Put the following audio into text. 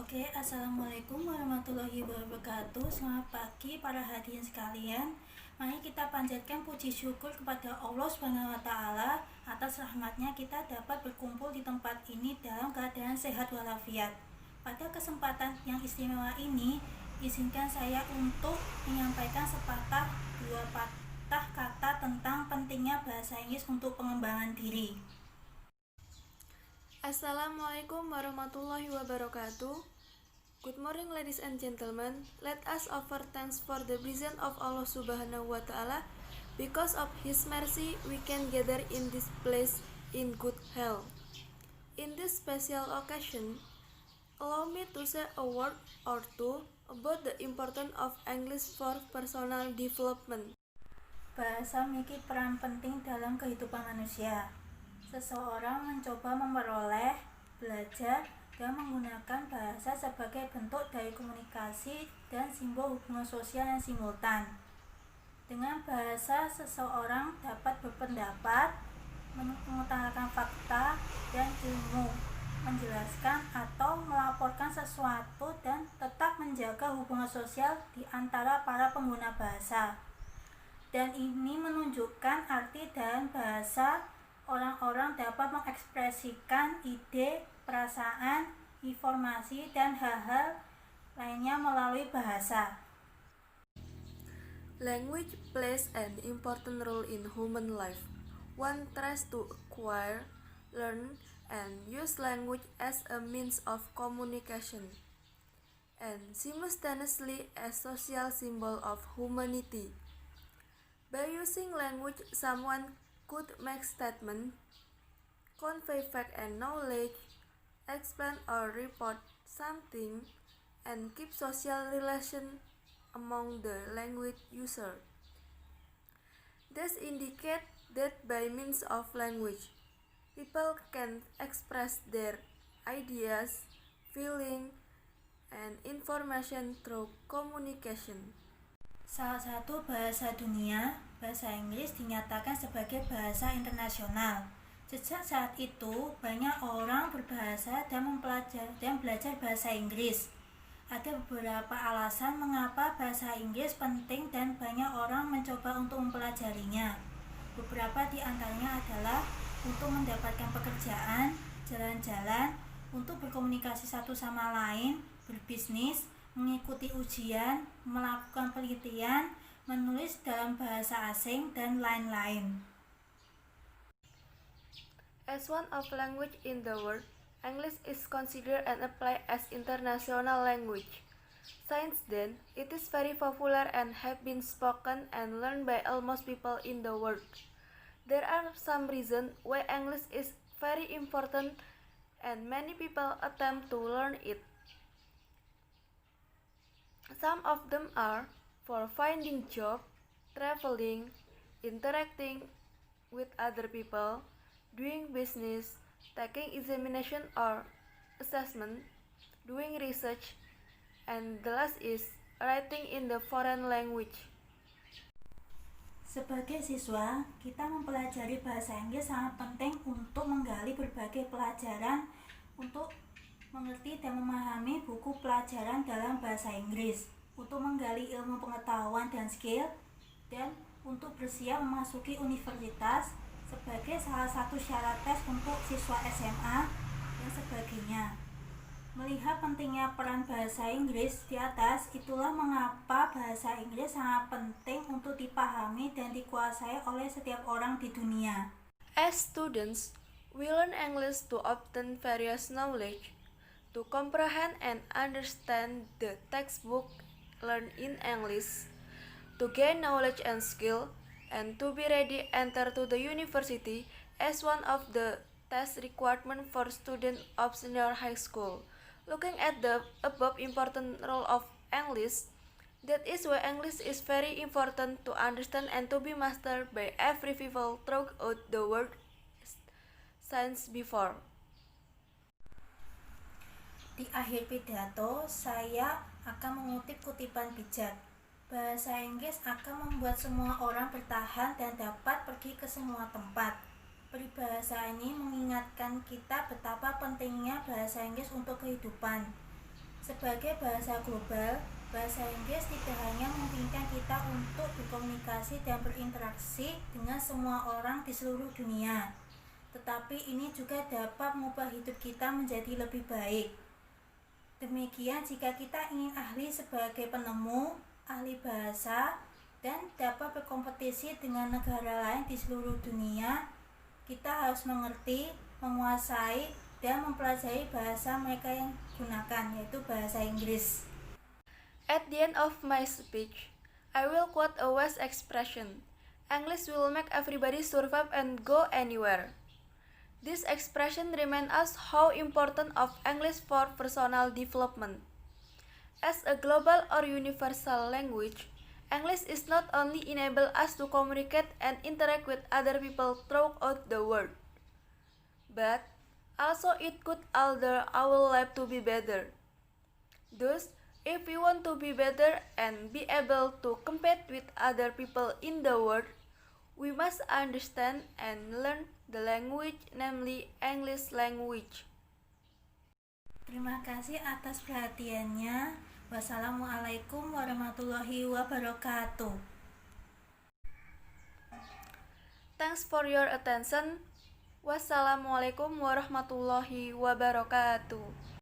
Oke, assalamualaikum warahmatullahi wabarakatuh. Selamat pagi para hadirin sekalian. Mari kita panjatkan puji syukur kepada Allah Subhanahu wa Ta'ala atas rahmatnya kita dapat berkumpul di tempat ini dalam keadaan sehat walafiat. Pada kesempatan yang istimewa ini, izinkan saya untuk menyampaikan sepatah dua patah kata tentang pentingnya bahasa Inggris untuk pengembangan diri. Assalamualaikum warahmatullahi wabarakatuh. Good morning ladies and gentlemen. Let us offer thanks for the blessing of Allah Subhanahu wa Ta'ala. Because of His mercy, we can gather in this place in good health. In this special occasion, allow me to say a word or two about the importance of English for personal development. Bahasa memiliki peran penting dalam kehidupan manusia. Seseorang mencoba memperoleh, belajar, dan menggunakan bahasa sebagai bentuk dari komunikasi dan simbol hubungan sosial yang simultan. Dengan bahasa, seseorang dapat berpendapat, mengutarakan fakta dan ilmu, menjelaskan atau melaporkan sesuatu dan tetap menjaga hubungan sosial di antara para pengguna bahasa. Dan ini menunjukkan arti dan bahasa. Orang-orang dapat mengekspresikan ide, perasaan, informasi, dan hal-hal lainnya melalui bahasa. Language plays an important role in human life. One tries to acquire, learn, and use language as a means of communication, and simultaneously a social symbol of humanity. By using language, someone could make statements, convey fact and knowledge, explain or report something, and keep social relation among the language user. This indicates that by means of language, people can express their ideas, feeling, and information through communication. Salah satu bahasa dunia, bahasa Inggris dinyatakan sebagai bahasa internasional. Sejak saat itu, banyak orang berbahasa dan belajar bahasa Inggris. Ada beberapa alasan mengapa bahasa Inggris penting dan banyak orang mencoba untuk mempelajarinya. Beberapa di antaranya adalah untuk mendapatkan pekerjaan, jalan-jalan, untuk berkomunikasi satu sama lain, berbisnis, mengikuti ujian, melakukan penelitian, menulis dalam bahasa asing, dan lain-lain. As one of language in the world, English is considered and applied as international language. Since then, it is very popular and have been spoken and learned by almost people in the world. There are some reasons why English is very important and many people attempt to learn it. Some of them are for finding job, traveling, interacting with other people, doing business, taking examination or assessment, doing research, and the last is writing in the foreign language. Sebagai siswa, kita mempelajari bahasa Inggris sangat penting untuk menggali berbagai pelajaran, untuk mengerti dan memahami buku pelajaran dalam bahasa Inggris, untuk menggali ilmu pengetahuan dan skill, dan untuk bersiap memasuki universitas sebagai salah satu syarat tes untuk siswa SMA dan sebagainya. Melihat pentingnya peran bahasa Inggris di atas, itulah mengapa bahasa Inggris sangat penting untuk dipahami dan dikuasai oleh setiap orang di dunia. As students, we learn English to obtain various knowledge, to comprehend and understand the textbook learned in English, to gain knowledge and skill, and to be ready enter to the university as one of the test requirement for students of senior high school. Looking at the above important role of English, that is why English is very important to understand and to be mastered by every people throughout the world since before. Di akhir pidato, saya akan mengutip kutipan bijak. Bahasa Inggris akan membuat semua orang bertahan dan dapat pergi ke semua tempat. Peribahasa ini mengingatkan kita betapa pentingnya bahasa Inggris untuk kehidupan. Sebagai bahasa global, bahasa Inggris tidak hanya memungkinkan kita untuk berkomunikasi dan berinteraksi dengan semua orang di seluruh dunia, tetapi ini juga dapat mengubah hidup kita menjadi lebih baik. Demikian jika kita ingin ahli sebagai penemu, ahli bahasa, dan dapat berkompetisi dengan negara lain di seluruh dunia, kita harus mengerti, menguasai, dan mempelajari bahasa mereka yang gunakan, yaitu bahasa Inggris. At the end of my speech, I will quote a wise expression: English will make everybody survive and go anywhere. This expression reminds us how important of English for personal development. As a global or universal language, English is not only enable us to communicate and interact with other people throughout the world, but also it could alter our life to be better. Thus, if we want to be better and be able to compete with other people in the world, we must understand and learn the language, namely English language. Terima kasih atas perhatiannya. Wassalamualaikum warahmatullahi wabarakatuh. Thanks for your attention. Wassalamualaikum warahmatullahi wabarakatuh.